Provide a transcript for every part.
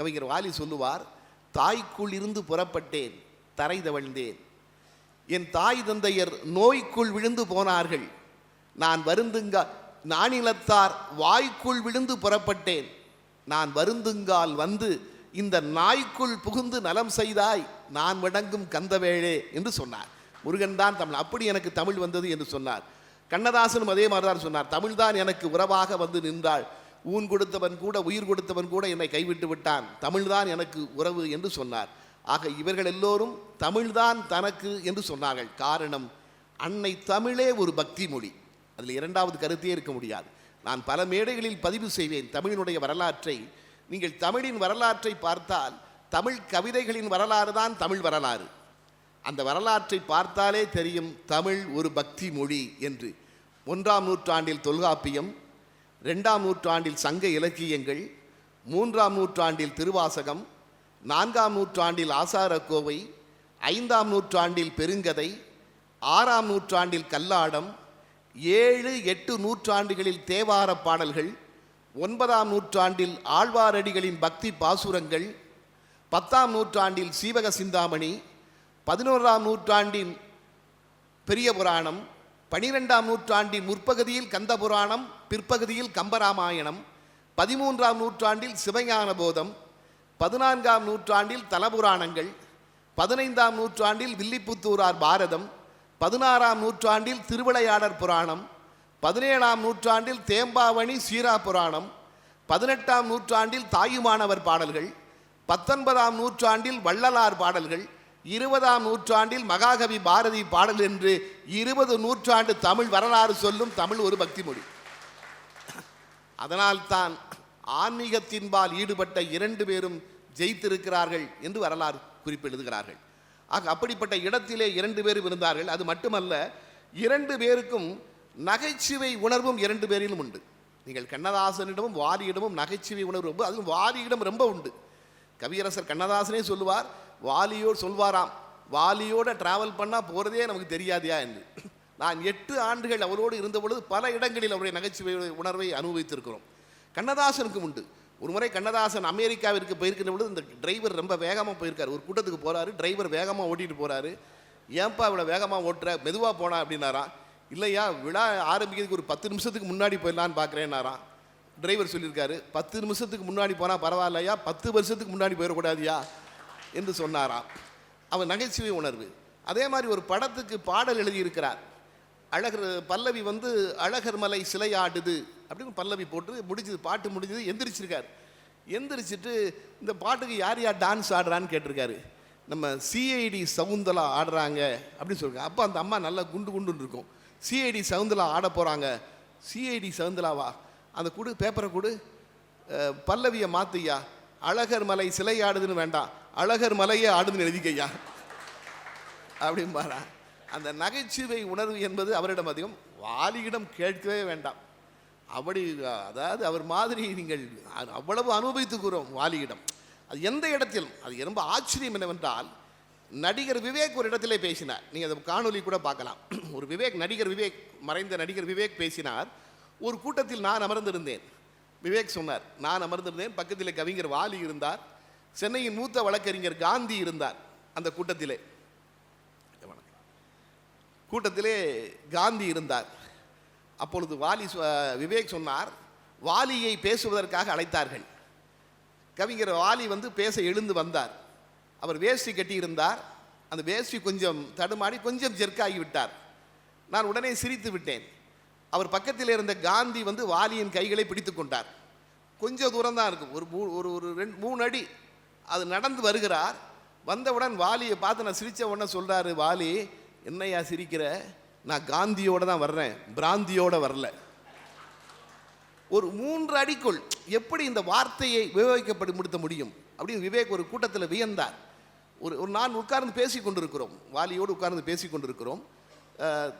கவிஞர் வாலி சொல்லுவார், தாய்க்குள் இருந்து புறப்பட்டேன், தரை தவழ்ந்தேன். என் தாய் தந்தையர் நோய்க்குள் விழுந்து போனார்கள், நான் நானிலத்தார் வாய்க்குள் விழுந்து புறப்பட்டேன், நான் வருந்துங்கால் வந்து இந்த நாய்க்குள் புகுந்து நலம் செய்தாய், நான் வணங்கும் கந்தவேளே என்று சொன்னார். முருகன் தான் தமிழ், அப்படி எனக்கு தமிழ் வந்தது என்று சொன்னார். கண்ணதாசனும் அதே மாதிரிதான் சொன்னார், தமிழ் தான் எனக்கு உறவாக வந்து நின்றாள், ஊன் கொடுத்தவன் கூட உயிர் கொடுத்தவன் கூட என்னை கைவிட்டு விட்டான், தமிழ்தான் எனக்கு உறவு என்று சொன்னார். ஆக இவர்கள் எல்லோரும் தமிழ்தான் தனக்கு என்று சொன்னார்கள். காரணம், அன்னை தமிழே ஒரு பக்தி மொழி, அதில் இரண்டாவது கருத்தே இருக்க முடியாது. நான் பல மேடைகளில் பதிவு செய்வேன் தமிழினுடைய வரலாற்றை. நீங்கள் தமிழின் வரலாற்றை பார்த்தால் தமிழ் கவிதைகளின் வரலாறு தான் தமிழ் வரலாறு. அந்த வரலாற்றை பார்த்தாலே தெரியும் தமிழ் ஒரு பக்தி மொழி என்று. 1ஆம் நூற்றாண்டில் தொல்காப்பியம், 2ஆம் நூற்றாண்டில் சங்க இலக்கியங்கள், 3ஆம் நூற்றாண்டில் திருவாசகம், 4ஆம் நூற்றாண்டில் ஆசாரக்கோவை, 5ஆம் நூற்றாண்டில் பெருங்கதை, 6ஆம் நூற்றாண்டில் கல்லாடம், 7, 8 நூற்றாண்டுகளில் தேவார பாடல்கள், 9ஆம் நூற்றாண்டில் ஆழ்வாரடிகளின் பக்தி பாசுரங்கள், 10ஆம் நூற்றாண்டில் சீவக சிந்தாமணி, 11ஆம் நூற்றாண்டின் பெரிய புராணம், 12ஆம் நூற்றாண்டின் முற்பகுதியில் கந்த புராணம், பிற்பகுதியில் கம்பராமாயணம், 13ஆம் நூற்றாண்டில் சிவஞான போதம், 14ஆம் நூற்றாண்டில் தலபுராணங்கள், 15ஆம் நூற்றாண்டில் வில்லிபுத்தூரார் பாரதம், 16ஆம் நூற்றாண்டில் திருவிளையாடற் புராணம், 17ஆம் நூற்றாண்டில் தேம்பாவணி சீரா புராணம், 18ஆம் நூற்றாண்டில் தாயுமானவர் பாடல்கள், 19ஆம் நூற்றாண்டில் வள்ளலார் பாடல்கள், 20ஆம் நூற்றாண்டில் மகாகவி பாரதி பாடல் என்று 20 நூற்றாண்டு தமிழ் வரலாறு சொல்லும் தமிழ் ஒரு பக்தி மொழி. அதனால்தான் ஆன்மீகத்தின்பால் ஈடுபட்ட 2 பேரும் ஜெயித்திருக்கிறார்கள் என்று வரலாறு குறிப்பிடுகிறார்கள். ஆக அப்படிப்பட்ட இடத்திலே 2 பேரும் இருந்தார்கள். அது மட்டுமல்ல, 2 பேருக்கும் நகைச்சுவை உணர்வும் 2 பேரிலும் உண்டு. நீங்கள் கண்ணதாசனிடமும் வாலியிடமும் நகைச்சுவை உணர்வு, அதுவும் வாலியிடம் ரொம்ப உண்டு. கவியரசர் கண்ணதாசனே சொல்லுவார், வாலியோடு சொல்வாராம், வாலியோட டிராவல் பண்ணால் போகிறதே நமக்கு தெரியாதியா என்று. நான் 8 ஆண்டுகள் அவரோடு இருந்த பொழுது பல இடங்களில் அவருடைய நகைச்சுவை உணர்வை அனுபவித்திருக்கிறோம். கண்ணதாசனுக்கும் உண்டு. ஒரு முறை கண்ணதாசன் அமெரிக்காவிற்கு போயிருக்கின்ற பொழுது இந்த டிரைவர் ரொம்ப வேகமாக போயிருக்கார். ஒரு கூட்டத்துக்கு போகிறாரு, டிரைவர் வேகமாக ஓட்டிகிட்டு போகிறாரு. ஏன்பா இவ்வளோ வேகமாக ஓட்டுற, மெதுவாக போனா அப்படின்னாராம். இல்லையா, விழா ஆரம்பிக்கிறதுக்கு ஒரு 10 நிமிஷத்துக்கு முன்னாடி போயிடலான்னு பார்க்குறேன்னாராம். டிரைவர் சொல்லியிருக்காரு, 10 நிமிஷத்துக்கு முன்னாடி போனால் பரவாயில்லையா, 10 வருஷத்துக்கு முன்னாடி போயிடக்கூடாதியா என்று சொன்னாராம். அவன் நகைச்சுவை உணர்வு. அதே மாதிரி ஒரு படத்துக்கு பாடல் எழுதியிருக்கிறார். அழகர் பல்லவி வந்து அழகர் மலை சிலையாடுது அப்படின்னு பல்லவி போட்டு முடிஞ்சது, பாட்டு முடிஞ்சது, எந்திரிச்சிருக்கார். எந்திரிச்சிட்டு இந்த பாட்டுக்கு யார் யார் டான்ஸ் ஆடுறான்னு கேட்டிருக்காரு. நம்ம சிஐடி சவுந்தலா ஆடுறாங்க அப்படின்னு சொல்லுங்க. அப்போ அந்த அம்மா நல்லா குண்டு குண்டுன்னு இருக்கும். சிஐடி சவுந்தலா ஆட போகிறாங்க. சிஐடி சவுந்தலாவா, அந்த கொடு, பேப்பரை கொடு, பல்லவியை மாற்றியா, அழகர் மலை சிலை ஆடுதுன்னு வேண்டாம், அழகர் மலையே ஆடுதுன்னு எழுதிக்கையா அப்படின்பாரா. அந்த நகைச்சுவை உணர்வு என்பது அவரிடம் அதிகம். வாலியிடம் கேட்கவே வேண்டாம். அப்படி, அதாவது அவர் மாதிரி நீங்கள் அவ்வளவு அனுபவித்துக்கிறோம் வாலியிடம். அது எந்த இடத்திலும். அது ரொம்ப ஆச்சரியம் என்னவென்றால், நடிகர் விவேக் ஒரு இடத்திலே பேசினார். நீங்கள் அதை காணொலி கூட பார்க்கலாம். ஒரு நடிகர் விவேக், மறைந்த நடிகர் விவேக் பேசினார். ஒரு கூட்டத்தில் நான் அமர்ந்திருந்தேன். விவேக் சொன்னார், நான் அமர்ந்திருந்தேன், பக்கத்தில் கவிஞர் வாலி இருந்தார், சென்னையின் மூத்த வழக்கறிஞர் காந்தி இருந்தார். அந்த கூட்டத்திலே காந்தி இருந்தார். அப்பொழுது விவேக் சொன்னார், வாலியை பேசுவதற்காக அழைத்தார்கள். கவிஞர் வாலி வந்து பேச எழுந்து வந்தார். அவர் வேஷ்டி கட்டியிருந்தார். அந்த வேஷ்டி கொஞ்சம் தடுமாறி கொஞ்சம் ஜெர்க்காகி விட்டார். நான் உடனே சிரித்து விட்டேன். அவர் பக்கத்தில் இருந்த காந்தி வந்து வாலியின் கைகளை பிடித்து கொண்டார். கொஞ்சம் தூரம் தான் இருக்கும், ஒரு 2-3 அடி. அது நடந்து வருகிறார். வந்தவுடன் வாலியை பார்த்து நான் சிரித்த உடனே சொல்கிறாரு, வாலி என்னையா சிரிக்கிற, நான் காந்தியோடு தான் வர்றேன், பிராந்தியோடு வரல. ஒரு 3 அடிக்குள் எப்படி இந்த வார்த்தையை உபயோகிக்கப்படுத்த முடியும் அப்படின்னு விவேக் ஒரு கூட்டத்தில் வியந்தார். நான் உட்கார்ந்து பேசி கொண்டிருக்கிறோம், வாலியோடு உட்கார்ந்து பேசி கொண்டிருக்கிறோம்.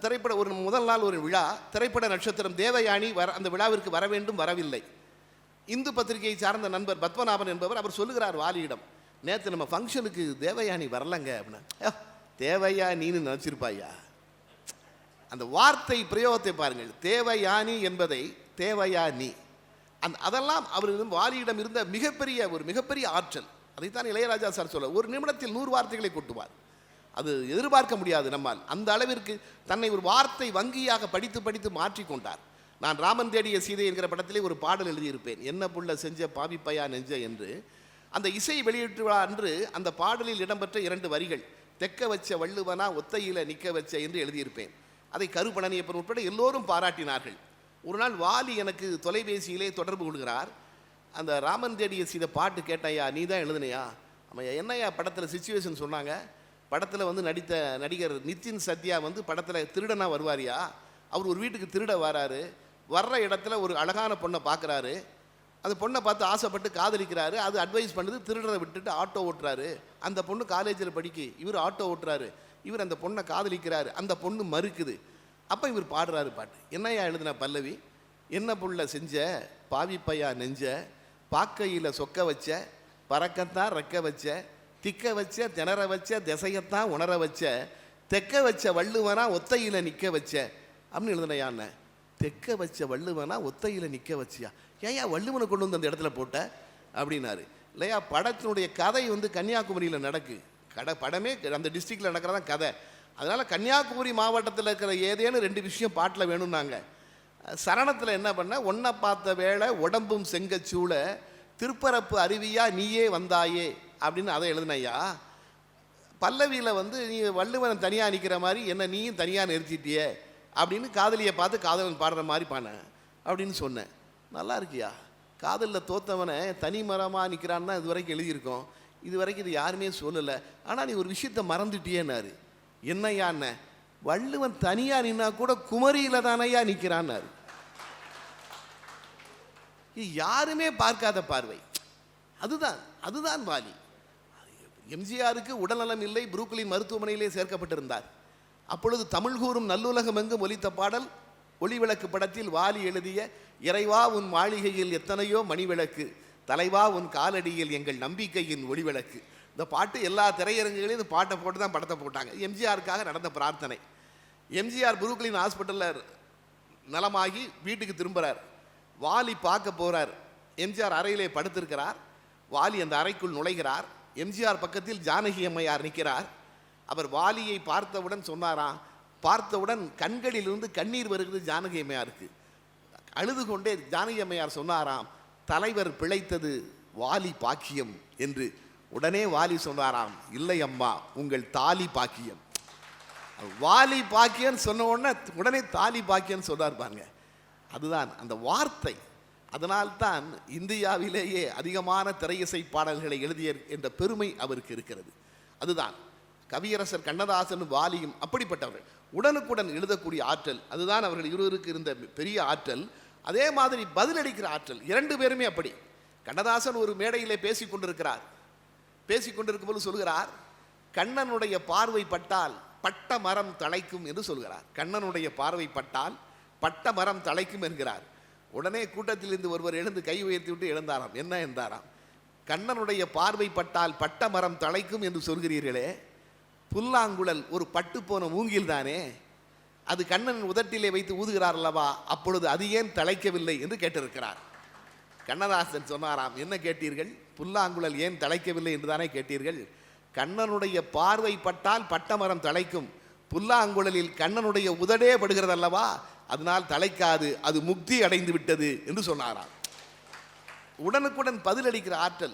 திரைப்பட முதல் நாள் ஒரு விழா, திரைப்பட நட்சத்திரம் தேவயானி அந்த விழாவிற்கு வர வேண்டும், வரவில்லை. இந்து பத்திரிகையை சார்ந்த நண்பர் பத்மநாபன் என்பவர், அவர் சொல்லுகிறார் வாலியிடம், நேற்று நம்ம ஃபங்க்ஷனுக்கு தேவயானி வரலங்க அப்படின்னா. தேவயானின்னு நினச்சிருப்பாயா. அந்த வார்த்தை பிரயோகத்தை பாருங்கள். தேவயானி என்பதை தேவயானி, அதெல்லாம் அவரிடம் வாலியிடம் இருந்த மிகப்பெரிய ஆற்றல். அதைத்தான் இளையராஜா சார் சொல்ல, ஒரு நிமிடத்தில் 100 வார்த்தைகளை கொட்டுவார். அது எதிர்பார்க்க முடியாது நம்மால். அந்த அளவிற்கு தன்னை ஒரு வார்த்தை வங்கியாக படித்து படித்து மாற்றிக்கொண்டார். நான் ராமன் தேடிய சீதை என்கிற படத்திலே ஒரு பாடல் எழுதியிருப்பேன், என்ன புள்ள செஞ்ச பாவிப்பையா நெஞ்ச என்று. அந்த இசை வெளியீட்டு விழா அன்று அந்த பாடலில் இடம்பெற்ற 2 வரிகள், தெக்க வச்ச வள்ளுவனா ஒத்தையில நிற்க வச்ச என்று எழுதியிருப்பேன். அதை கருப்பழனியப்பன் உட்பட எல்லோரும் பாராட்டினார்கள். ஒரு நாள் வாலி எனக்கு தொலைபேசியிலே தொடர்பு கொள்கிறார். அந்த ராமன் தேடிய சீதை பாட்டு கேட்டையா, நீ தான் எழுதுனையா? ஆமாம், என்னையா படத்தில் சிச்சுவேஷன் சொன்னாங்க, படத்தில் வந்து நடித்த நடிகர் நிதின் சத்யா வந்து படத்தில் திருடனா வருவாரியா, அவர் ஒரு வீட்டுக்கு திருட வராரு, வர்ற இடத்துல ஒரு அழகான பொண்ணை பார்க்குறாரு, அந்த பொண்ணை பார்த்து ஆசைப்பட்டு காதலிக்கிறாரு, அது அட்வைஸ் பண்ணுது, திருடரை விட்டுட்டு ஆட்டோ ஓட்டுறாரு, அந்த பொண்ணு காலேஜில் படிக்க, இவர் ஆட்டோ ஓட்டுறாரு, இவர் அந்த பொண்ணை காதலிக்கிறாரு, அந்த பொண்ணு மறுக்குது. அப்போ இவர் பாடுறாரு பாட்டு, என்னையா எழுதின பல்லவி, என்ன புள்ள செஞ்ச பாவிப்பையா நெஞ்ச, பாக்கையில் சொக்க வச்ச பறக்கத்தான் ரெக்க வச்ச, திக்க வச்ச திணற வச்ச திசையத்தான் உணர வச்ச, தெக்க வச்ச வள்ளுவனா ஒத்தையில் நிற்க வச்ச அப்படின்னு எழுதினையான்னு. தெக்க வச்ச வள்ளுவனா ஒத்தையில் நிற்க வச்சியா, ஏயா வள்ளுவனை கொண்டு வந்து அந்த இடத்துல போட்ட அப்படின்னாரு. இல்லையா, படத்தினுடைய கதை வந்து கன்னியாகுமரியில் நடக்கு, படமே அந்த டிஸ்ட்ரிக்டில் நடக்கிறதான் கதை. அதனால் கன்னியாகுமரி மாவட்டத்தில் இருக்கிற ஏதேனும் 2 விஷயம் பாட்டில் வேணும்னாங்க. சரணத்தில் என்ன பண்ண, ஒன்றை பார்த்த வேளை உடம்பும் செங்கச்சூள திருப்பரப்பு அருவியா நீயே வந்தாயே அப்படின்னு அதை எழுதினையா. பல்லவியில் வந்து நீ வள்ளுவன் தனியாக நிற்கிற மாதிரி என்ன நீயும் தனியாக நிறுத்திட்டியே அப்படின்னு காதலியை பார்த்து காதலன் பாடுற மாதிரி பான அப்படின்னு சொன்னேன். நல்லா இருக்கியா, காதலில் தோத்தவனை தனி மரமாக நிற்கிறான்னு தான் இது வரைக்கும் எழுதியிருக்கோம், இது வரைக்கும் இது யாருமே சொல்லலை, ஆனால் நீ ஒரு விஷயத்தை மறந்துட்டியேன்னாரு. என்னையான்னு, வள்ளுவன் தனியாக நின்னா கூட குமரியில் தானையா நிற்கிறான்னாரு. யாருமே பார்க்காத பார்வை. அதுதான் வாலி. எம்ஜிஆருக்கு உடல்நலம் இல்லை, புரூக்லின் மருத்துவமனையிலே சேர்க்கப்பட்டிருந்தார். அப்பொழுது தமிழ் கூறும் நல்லுலகம் எங்கும் ஒலித்த பாடல் ஒளிவிளக்கு படத்தில் வாலி எழுதிய இறைவா உன் மாளிகையில் எத்தனையோ மணிவிளக்கு, தலைவா உன் காலடியில் எங்கள் நம்பிக்கையின் ஒளிவிளக்கு. இந்த பாட்டு எல்லா திரையரங்குகளையும் இந்த பாட்டை போட்டு தான் படத்தை போட்டாங்க. எம்ஜிஆருக்காக நடந்த பிரார்த்தனை. எம்ஜிஆர் புரூக்லின் ஹாஸ்பிட்டலில் நலமாகி வீட்டுக்கு திரும்புகிறார். வாலி பார்க்க போகிறார். எம்ஜிஆர் அறையிலே படுத்திருக்கிறார். வாலி அந்த அறைக்குள் நுழைகிறார். எம்ஜிஆர் பக்கத்தில் ஜானகி அம்மையார் நிற்கிறார். அவர் வாலியை பார்த்தவுடன் சொன்னாராம், பார்த்தவுடன் கண்களிலிருந்து கண்ணீர் வருகிறது ஜானகி அம்மையாருக்கு. அழுது கொண்டே ஜானகி அம்மையார் சொன்னாராம், தலைவர் பிழைத்தது வாலி பாக்கியம் என்று. உடனே வாலி சொன்னாராம், இல்லை அம்மா, உங்கள் தாலி பாக்கியம். வாலி பாக்கியம் சொன்ன உடனே தாலி பாக்கியம் சொன்னார் பாருங்க. அதுதான் அந்த வார்த்தை. அதனால்தான் இந்தியாவிலேயே அதிகமான திரையிசை பாடல்களை எழுதிய என்ற பெருமை அவருக்கு இருக்கிறது. அதுதான் கவியரசர் கண்ணதாசன் வாலியும் அப்படிப்பட்டவர்கள். உடனுக்குடன் எழுதக்கூடிய ஆற்றல், அதுதான் அவர்கள் இருவருக்கு இருந்த பெரிய ஆற்றல். அதே மாதிரி பதிலளிக்கிற ஆற்றல், 2 பேருமே அப்படி. கண்ணதாசன் ஒரு மேடையிலே பேசிக்கொண்டிருக்கிறார். பேசிக்கொண்டிருக்கும் போது சொல்கிறார், கண்ணனுடைய பார்வை பட்டால் பட்ட மரம் தழைக்கும் என்று சொல்கிறார். கண்ணனுடைய பார்வை பட்டால் பட்ட மரம் தழைக்கும் என்கிறார். உடனே கூட்டத்திலிருந்து ஒருவர் எழுந்து கை உயர்த்தி விட்டு எழுந்தாராம். என்ன என்றாராம், கண்ணனுடைய பார்வை பட்டால் பட்ட மரம் தழைக்கும் என்று சொல்கிறீர்களே, புல்லாங்குழல் ஒரு பட்டு போன மூங்கில் தானே, அது கண்ணன் உதட்டிலே வைத்து ஊதுகிறார் அல்லவா, அப்பொழுது அது ஏன் தழைக்கவில்லை என்று கேட்டிருக்கிறார். கண்ணதாசன் சொன்னாராம், என்ன கேட்டீர்கள், புல்லாங்குழல் ஏன் தழைக்கவில்லை என்று தானே கேட்டீர்கள். கண்ணனுடைய பார்வை பட்டால் பட்டமரம் தழைக்கும், புல்லாங்குழலில் கண்ணனுடைய உதடே படுகிறது அல்லவா, அதனால் தழைக்காது, அது முக்தி அடைந்து விட்டது என்று சொன்னாராம். உடனுக்குடன் பதிலளிக்கிற ஆற்றல்.